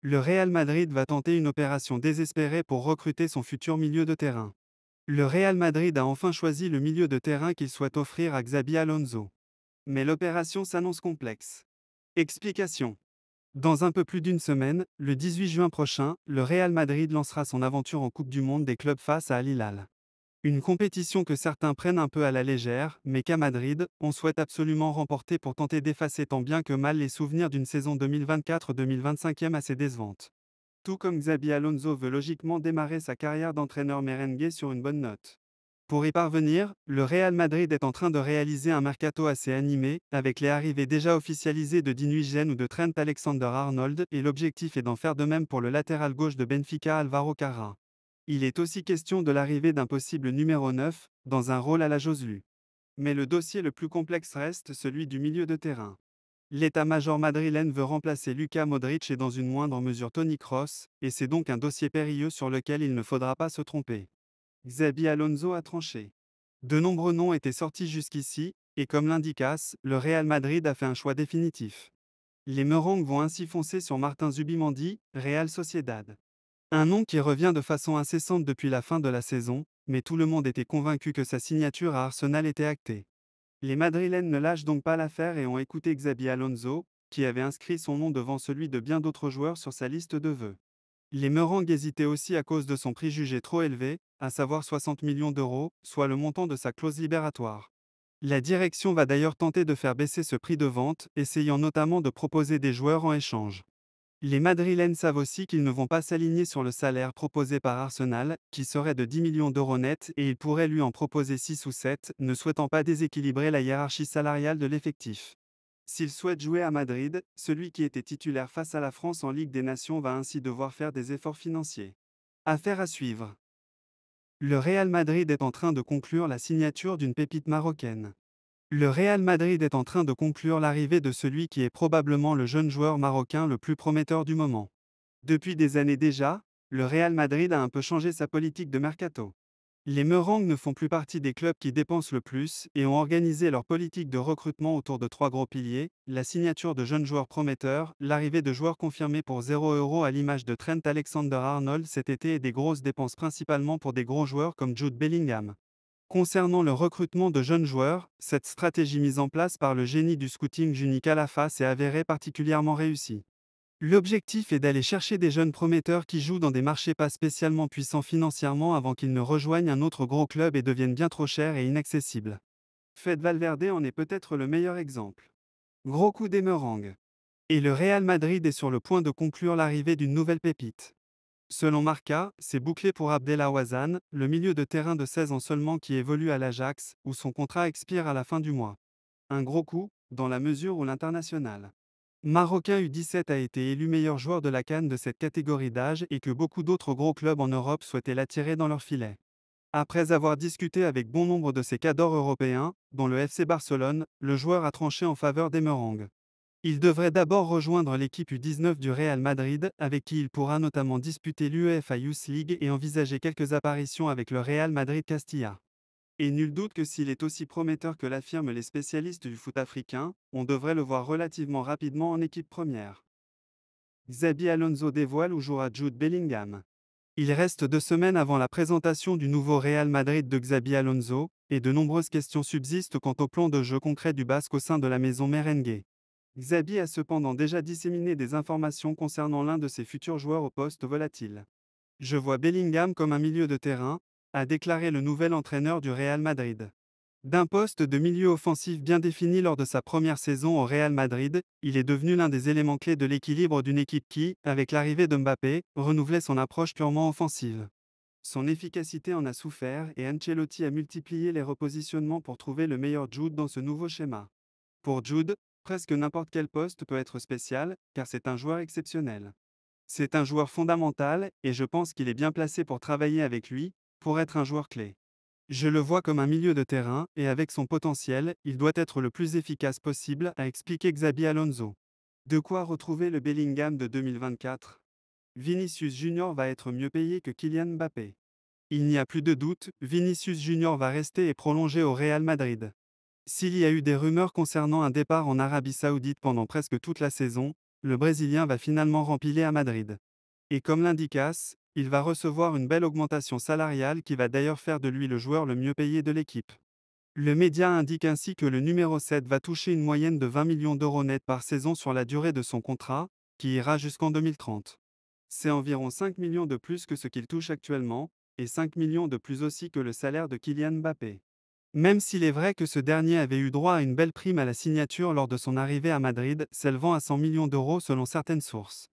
Le Real Madrid va tenter une opération désespérée pour recruter son futur milieu de terrain. Le Real Madrid a enfin choisi le milieu de terrain qu'il souhaite offrir à Xabi Alonso. Mais l'opération s'annonce complexe. Explication. Dans un peu plus d'une semaine, le 18 juin prochain, le Real Madrid lancera son aventure en Coupe du Monde des clubs face à Al Hilal. Une compétition que certains prennent un peu à la légère, mais qu'à Madrid, on souhaite absolument remporter pour tenter d'effacer tant bien que mal les souvenirs d'une saison 2024-2025 assez décevante. Tout comme Xabi Alonso veut logiquement démarrer sa carrière d'entraîneur merengue sur une bonne note. Pour y parvenir, le Real Madrid est en train de réaliser un mercato assez animé, avec les arrivées déjà officialisées de Dean Huijsen ou de Trent Alexander-Arnold, et l'objectif est d'en faire de même pour le latéral gauche de Benfica Álvaro Carra. Il est aussi question de l'arrivée d'un possible numéro 9, dans un rôle à la Joselu. Mais le dossier le plus complexe reste celui du milieu de terrain. L'état-major madrilène veut remplacer Luka Modric et dans une moindre mesure Toni Kroos, et c'est donc un dossier périlleux sur lequel il ne faudra pas se tromper. Xabi Alonso a tranché. De nombreux noms étaient sortis jusqu'ici, et comme l'indique AS, le Real Madrid a fait un choix définitif. Les Merengues vont ainsi foncer sur Martin Zubimendi, Real Sociedad. Un nom qui revient de façon incessante depuis la fin de la saison, mais tout le monde était convaincu que sa signature à Arsenal était actée. Les Madrilènes ne lâchent donc pas l'affaire et ont écouté Xabi Alonso, qui avait inscrit son nom devant celui de bien d'autres joueurs sur sa liste de vœux. Les Merengues hésitaient aussi à cause de son prix jugé trop élevé, à savoir 60 millions d'euros, soit le montant de sa clause libératoire. La direction va d'ailleurs tenter de faire baisser ce prix de vente, essayant notamment de proposer des joueurs en échange. Les Madrilènes savent aussi qu'ils ne vont pas s'aligner sur le salaire proposé par Arsenal, qui serait de 10 millions d'euros net, et ils pourraient lui en proposer 6 ou 7, ne souhaitant pas déséquilibrer la hiérarchie salariale de l'effectif. S'il souhaite jouer à Madrid, celui qui était titulaire face à la France en Ligue des Nations va ainsi devoir faire des efforts financiers. Affaire à suivre. Le Real Madrid est en train de conclure la signature d'une pépite marocaine. Le Real Madrid est en train de conclure l'arrivée de celui qui est probablement le jeune joueur marocain le plus prometteur du moment. Depuis des années déjà, le Real Madrid a un peu changé sa politique de mercato. Les Merengues ne font plus partie des clubs qui dépensent le plus et ont organisé leur politique de recrutement autour de trois gros piliers, la signature de jeunes joueurs prometteurs, l'arrivée de joueurs confirmés pour 0 € à l'image de Trent Alexander-Arnold cet été et des grosses dépenses principalement pour des gros joueurs comme Jude Bellingham. Concernant le recrutement de jeunes joueurs, cette stratégie mise en place par le génie du scouting Juni Calafa s'est avérée particulièrement réussie. L'objectif est d'aller chercher des jeunes prometteurs qui jouent dans des marchés pas spécialement puissants financièrement avant qu'ils ne rejoignent un autre gros club et deviennent bien trop chers et inaccessibles. Fede Valverde en est peut-être le meilleur exemple. Gros coup des Merengues. Et le Real Madrid est sur le point de conclure l'arrivée d'une nouvelle pépite. Selon Marca, c'est bouclé pour Abdelawazan, le milieu de terrain de 16 ans seulement qui évolue à l'Ajax, où son contrat expire à la fin du mois. Un gros coup, dans la mesure où l'international marocain U17 a été élu meilleur joueur de la CAN de cette catégorie d'âge et que beaucoup d'autres gros clubs en Europe souhaitaient l'attirer dans leur filet. Après avoir discuté avec bon nombre de ses cadors européens, dont le FC Barcelone, le joueur a tranché en faveur des Merengues. Il devrait d'abord rejoindre l'équipe U19 du Real Madrid, avec qui il pourra notamment disputer l'UEFA Youth League et envisager quelques apparitions avec le Real Madrid Castilla. Et nul doute que s'il est aussi prometteur que l'affirment les spécialistes du foot africain, on devrait le voir relativement rapidement en équipe première. Xabi Alonso dévoile où jouera Jude Bellingham. Il reste 2 semaines avant la présentation du nouveau Real Madrid de Xabi Alonso, et de nombreuses questions subsistent quant au plan de jeu concret du Basque au sein de la maison merengue. Xabi a cependant déjà disséminé des informations concernant l'un de ses futurs joueurs au poste volatile. Je vois Bellingham comme un milieu de terrain, a déclaré le nouvel entraîneur du Real Madrid. D'un poste de milieu offensif bien défini lors de sa première saison au Real Madrid, il est devenu l'un des éléments clés de l'équilibre d'une équipe qui, avec l'arrivée de Mbappé, renouvelait son approche purement offensive. Son efficacité en a souffert et Ancelotti a multiplié les repositionnements pour trouver le meilleur Jude dans ce nouveau schéma. Pour Jude, presque n'importe quel poste peut être spécial, car c'est un joueur exceptionnel. C'est un joueur fondamental, et je pense qu'il est bien placé pour travailler avec lui, pour être un joueur clé. Je le vois comme un milieu de terrain, et avec son potentiel, il doit être le plus efficace possible, a expliqué Xabi Alonso. De quoi retrouver le Bellingham de 2024 ? Vinicius Junior va être mieux payé que Kylian Mbappé. Il n'y a plus de doute, Vinicius Junior va rester et prolonger au Real Madrid. S'il y a eu des rumeurs concernant un départ en Arabie Saoudite pendant presque toute la saison, Le Brésilien va finalement rempiler à Madrid. Et comme l'indique AS, il va recevoir une belle augmentation salariale qui va d'ailleurs faire de lui le joueur le mieux payé de l'équipe. Le média indique ainsi que le numéro 7 va toucher une moyenne de 20 millions d'euros net par saison sur la durée de son contrat, qui ira jusqu'en 2030. C'est environ 5 millions de plus que ce qu'il touche actuellement, et 5 millions de plus aussi que le salaire de Kylian Mbappé. Même s'il est vrai que ce dernier avait eu droit à une belle prime à la signature lors de son arrivée à Madrid, s'élevant à 100 millions d'euros selon certaines sources.